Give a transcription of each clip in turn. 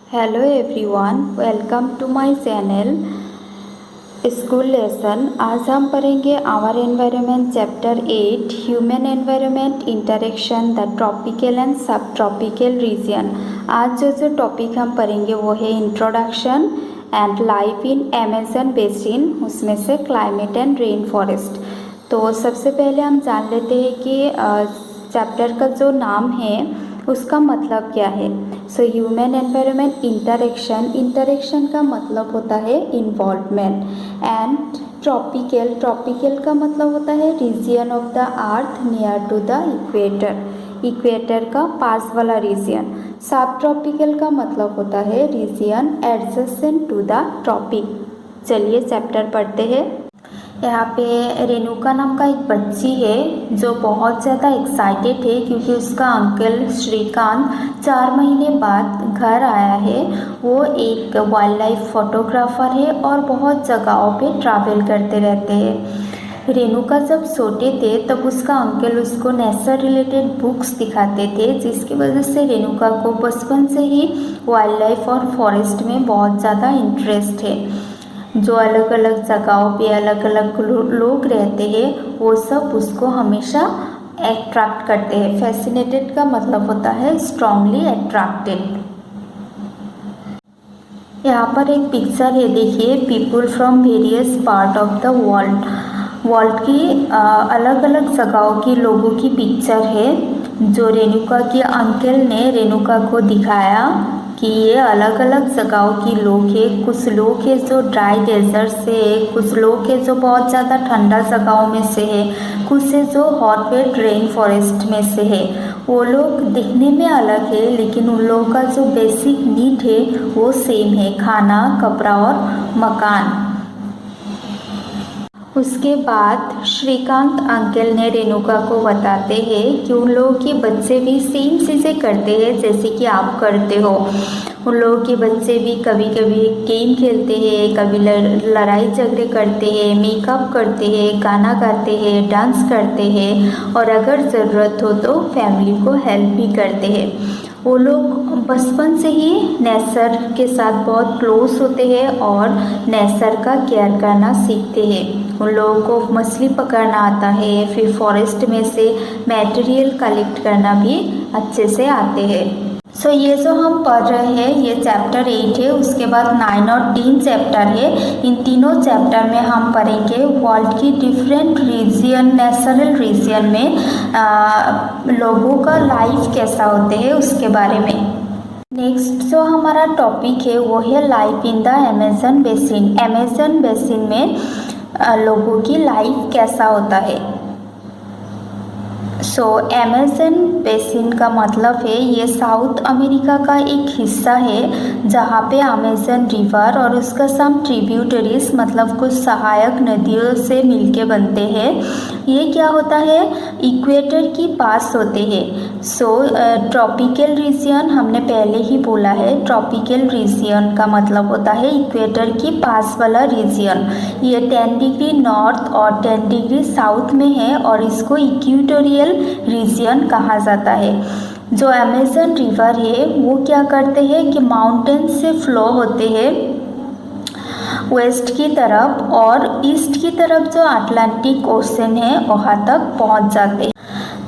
Hello everyone, welcome to my channel school lesson. आज हम पढ़ेंगे our environment chapter 8 human environment interaction the tropical and subtropical region. आज जो topic हम पढ़ेंगे वो है introduction and life in Amazon basin, उसमें से क्लाइमेट एंड रेन फॉरेस्ट। तो सबसे पहले हम जान लेते हैं कि चैप्टर का जो नाम है उसका मतलब क्या है। सो ह्यूमन एनवायरनमेंट इंटरेक्शन का मतलब होता है इन्वॉल्वमेंट। एंड ट्रॉपिकल का मतलब होता है region of the earth near to the equator का पास वाला रीजियन। सब ट्रॉपिकल का मतलब होता है region adjacent to the tropic. चलिए चैप्टर पढ़ते हैं। यहाँ पे रेणुका नाम का एक बच्ची है जो बहुत ज़्यादा एक्साइटेड है क्योंकि उसका अंकल श्रीकांत 4 महीने बाद घर आया है। वो एक वाइल्ड लाइफ फोटोग्राफर है और बहुत जगहों पे ट्रैवल करते रहते हैं। रेणुका जब छोटे थे तब उसका अंकल उसको नेचर रिलेटेड बुक्स दिखाते थे, जिसकी वजह से रेणुका को बचपन से ही वाइल्ड लाइफ और फॉरेस्ट में बहुत ज़्यादा इंटरेस्ट है। जो अलग अलग जगहों पे अलग अलग लोग रहते हैं वो सब उसको हमेशा अट्रैक्ट करते हैं। फैसिनेटेड का मतलब होता है स्ट्रांगली अट्रैक्टेड। यहाँ पर एक पिक्चर है, देखिए, people from various part of the world की अलग अलग जगहों के लोगों की पिक्चर है जो रेणुका के अंकल ने रेणुका को दिखाया कि ये अलग अलग जगहों के लोग हैं। कुछ लोग हैं जो ड्राई डेजर्ट से है, कुछ लोग हैं जो बहुत ज़्यादा ठंडा जगहों में से है, कुछ है जो हॉट वेट रेन फॉरेस्ट में से है। वो लोग दिखने में अलग है लेकिन उन लोगों का जो बेसिक नीड है वो सेम है, खाना, कपड़ा और मकान। उसके बाद श्रीकांत अंकल ने रेणुका को बताते हैं कि उन लोगों के बच्चे भी सेम चीज़ें करते हैं जैसे कि आप करते हो। उन लोगों के बच्चे भी कभी कभी गेम खेलते हैं, कभी लड़ाई झगड़े करते हैं, मेकअप करते हैं, गाना गाते हैं, डांस करते हैं और अगर ज़रूरत हो तो फैमिली को हेल्प भी करते हैं। वो लोग बचपन से ही नेचर के साथ बहुत क्लोज होते हैं और नेचर का केयर करना सीखते हैं। उन लोगों को मछली पकड़ना आता है, फिर फॉरेस्ट में से मटेरियल कलेक्ट करना भी अच्छे से आते हैं। सो ये जो हम पढ़ रहे हैं ये चैप्टर 8 है। उसके बाद 9 और 10 चैप्टर है। इन तीनों चैप्टर में हम पढ़ेंगे वर्ल्ड की डिफरेंट रीजियन, नेचुरल रीजियन में लोगों का लाइफ कैसा होते हैं उसके बारे में। नेक्स्ट जो हमारा टॉपिक है वो है life in the Amazon basin. Amazon basin में लोगों की लाइफ कैसा होता है। सो अमेजन बेसिन का मतलब है ये साउथ अमेरिका का एक हिस्सा है जहाँ पे अमेजन रिवर और उसका सम ट्रिब्यूटरीज मतलब कुछ सहायक नदियों से मिलके बनते हैं। ये क्या होता है, इक्वेटर की पास होते हैं। सो ट्रॉपिकल रीजियन हमने पहले ही बोला है, ट्रॉपिकल रीजियन का मतलब होता है इक्वेटर की पास वाला रीजियन। ये 10 डिग्री नॉर्थ और 10 डिग्री साउथ में है और इसको इक्वेटोरियल रीजियन कहा जाता है। जो अमेजन रिवर है वो क्या करते हैं कि माउंटेन से फ्लो होते हैं वेस्ट की तरफ और ईस्ट की तरफ जो अटलांटिक ओशन है वहाँ तक पहुँच जाते हैं।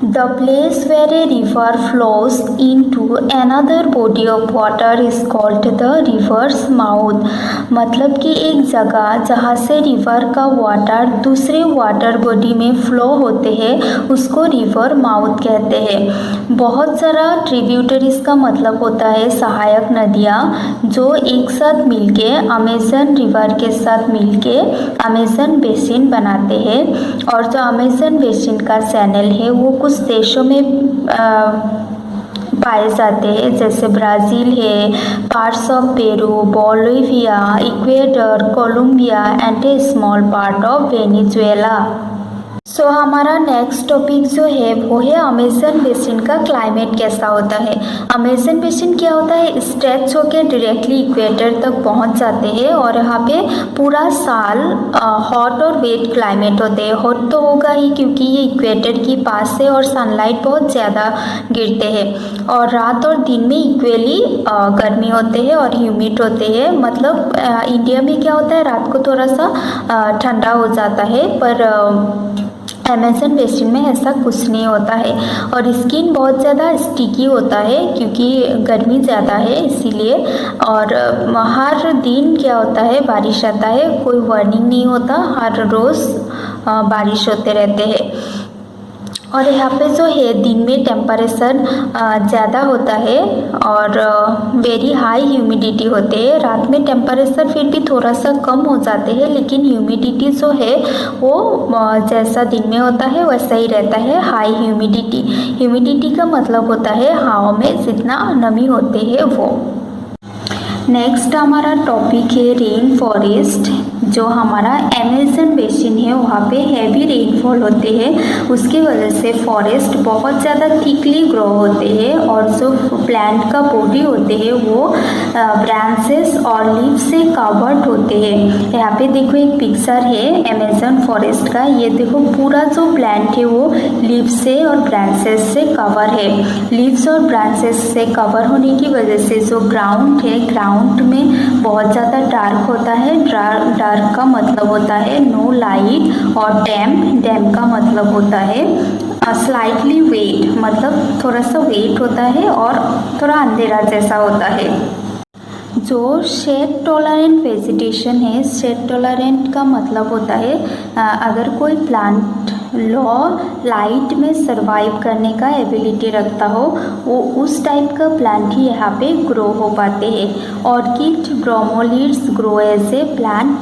The place where a river flows into another body of water is called the river's mouth। मतलब कि एक जगह जहाँ से रिवर का वाटर दूसरे वाटर बॉडी में फ्लो होते हैं उसको रिवर माउथ कहते हैं। बहुत सारा ट्रिब्यूटरीज का मतलब होता है सहायक नदियाँ जो एक साथ मिलके अमेजन रिवर के साथ मिलके अमेजन बेसिन बनाते हैं। और जो अमेजन बेसिन का चैनल है वो कुछ देशों में पाए जाते हैं जैसे ब्राज़ील है, parts of Peru, Bolivia, Ecuador, Colombia and a small part of Venezuela. So हमारा नेक्स्ट टॉपिक जो है वो है अमेजन बेसिन का क्लाइमेट कैसा होता है। अमेजन बेसिन क्या होता है, स्ट्रेच होकर डायरेक्टली इक्वेटर तक पहुंच जाते हैं और यहाँ पे पूरा साल हॉट और वेट क्लाइमेट होते हैं। हॉट तो होगा ही क्योंकि ये इक्वेटर के पास है और सनलाइट बहुत ज़्यादा गिरते हैं और रात और दिन में इक्वली गर्मी होते हैं और ह्यूमिड होते हैं। मतलब इंडिया में क्या होता है, रात को थोड़ा सा ठंडा हो जाता है, पर अमेजन बेसिन में ऐसा कुछ नहीं होता है और स्किन बहुत ज़्यादा स्टिकी होता है क्योंकि गर्मी ज़्यादा है इसीलिए। और हर दिन क्या होता है, बारिश आता है, कोई वार्निंग नहीं होता, हर रोज़ बारिश होते रहते हैं। और यहाँ पे जो है दिन में टेम्परेचर ज़्यादा होता है और वेरी हाई ह्यूमिडिटी होते हैं। रात में टेम्परेचर फिर भी थोड़ा सा कम हो जाते हैं लेकिन ह्यूमिडिटी जो है वो जैसा दिन में होता है वैसा ही रहता है, हाई ह्यूमिडिटी। ह्यूमिडिटी का मतलब होता है हवा में जितना नमी होते हैं वो। नेक्स्ट हमारा टॉपिक है रेन फॉरेस्ट। जो हमारा अमेजन बेसिन है वहाँ पे हैवी रेनफॉल होते हैं, उसकी वजह से फॉरेस्ट बहुत ज़्यादा थिकली ग्रो होते हैं और जो प्लांट का बॉडी होते हैं वो ब्रांचेस और लीव से कवर्ड होते हैं। यहाँ पे देखो एक पिक्चर है अमेजन फॉरेस्ट का, ये देखो पूरा जो प्लांट है वो लीव से और ब्रांचेस से कवर है। लीव्स और ब्रांचेस से कवर होने की वजह से जो ग्राउंड है, ग्राउंड में बहुत ज़्यादा डार्क होता है। डार्क का मतलब होता है नो लाइट और डैम का मतलब होता है स्लाइटली वेट, मतलब थोड़ा सा वेट होता है और थोड़ा अंधेरा जैसा होता है। जो शेड टॉलरेंट वेजिटेशन है, शेड टॉलरेंट का मतलब होता है अगर कोई प्लांट लो लाइट में सरवाइव करने का एबिलिटी रखता हो वो उस टाइप का प्लांट ही यहाँ पे ग्रो हो पाते हैं। Orchid bromeliads grow as a plant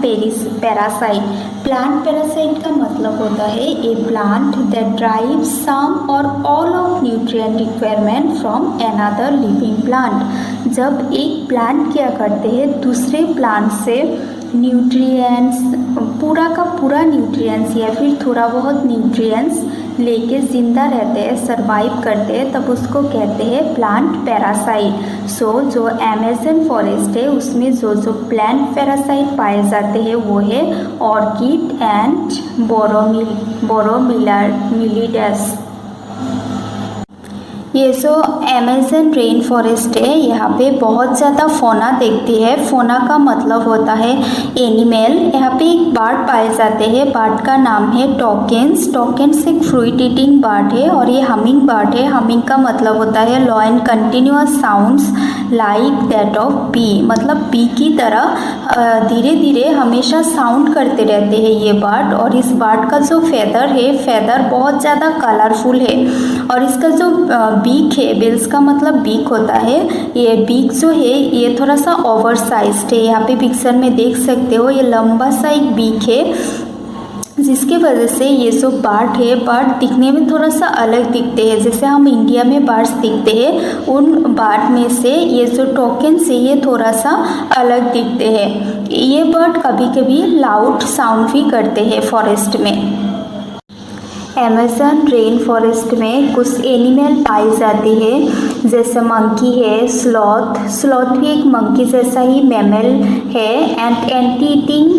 parasite. Plant parasite का मतलब होता है a plant that drives some or all of nutrient requirement from another living plant. जब एक प्लांट क्या करते हैं दूसरे प्लांट से न्यूट्रिएंट्स, पूरा का पूरा न्यूट्रिएंट्स या फिर थोड़ा बहुत न्यूट्रिएंट्स लेके ज़िंदा रहते हैं, सरवाइव करते हैं, तब उसको कहते हैं प्लांट पैरासाइट। सो जो अमेजन फॉरेस्ट है उसमें जो जो प्लांट पैरासाइट पाए जाते हैं वो है ऑर्किड एंड बोरोमिलिडस। ये जो अमेजन रेन फॉरेस्ट है यहाँ पे बहुत ज़्यादा फोना देखती है। फोना का मतलब होता है एनिमल। यहाँ पे एक बर्ड पाए जाते हैं, बर्ड का नाम है टॉकेंस। टॉकेंस एक फ्रूट ईटिंग बर्ड है और ये हमिंग बर्ड है। हमिंग का मतलब होता है low and continuous sounds like that of B, मतलब बी की तरह धीरे धीरे हमेशा साउंड करते रहते हैं ये बर्ड। और इस बर्ड का जो फेदर है, फेदर बहुत ज़्यादा कलरफुल है और इसका जो बीक है, बिल्स का मतलब बीक होता है, ये बीक जो है ये थोड़ा सा ओवर साइज्ड है। यहाँ पे पिक्चर में देख सकते हो ये लंबा सा एक बीक है जिसके वजह से ये जो बर्ड है, बर्ड दिखने में थोड़ा सा अलग दिखते हैं। जैसे हम इंडिया में बर्ड्स दिखते हैं उन बर्ड में से ये जो टोकन से ये थोड़ा सा अलग दिखते हैं। ये बर्ड कभी कभी लाउड साउंड भी करते हैं फॉरेस्ट में। अमेजन रेन फॉरेस्ट में कुछ एनिमल पाई जाती है जैसे मंकी है, स्लॉथ भी एक मंकी जैसा ही मैमल है। एंड एंटी ईटिंग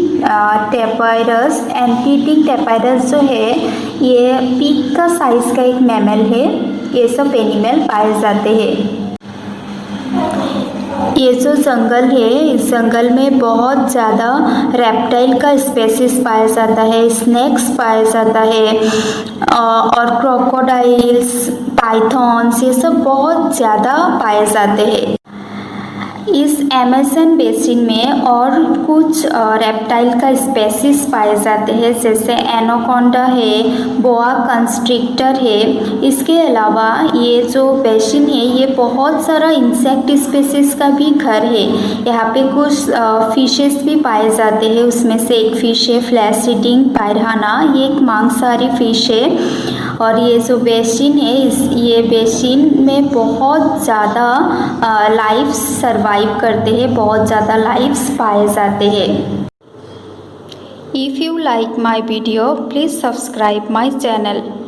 टेपायरस जो है ये पिग का साइज का एक मैमल है। ये सब एनिमल पाए जाते हैं। ये जो जंगल है इस जंगल में बहुत ज़्यादा रेप्टाइल का स्पेसिस पाया जाता है, स्नेक्स पाया जाता है और क्रोकोडाइल्स, पाइथॉन्स, ये सब बहुत ज़्यादा पाए जाते हैं। इस अमेजन बेसिन में और कुछ रेप्टाइल का स्पेसिस पाए जाते हैं जैसे एनाकोंडा है, बोआ कंस्ट्रिक्टर है। इसके अलावा ये जो बेसिन है ये बहुत सारा इंसेक्ट स्पेसिस का भी घर है। यहाँ पे कुछ फिशेस भी पाए जाते हैं, उसमें से एक फिश है फ्लैश ईटिंग पायराना, ये एक मांसाहारी फिश है। और ये जो बेसिन है ये बेसिन में बहुत ज़्यादा लाइफ्स सर्वाइव करते हैं, बहुत ज़्यादा लाइफ्स पाए जाते हैं। If you like my video, please subscribe my channel.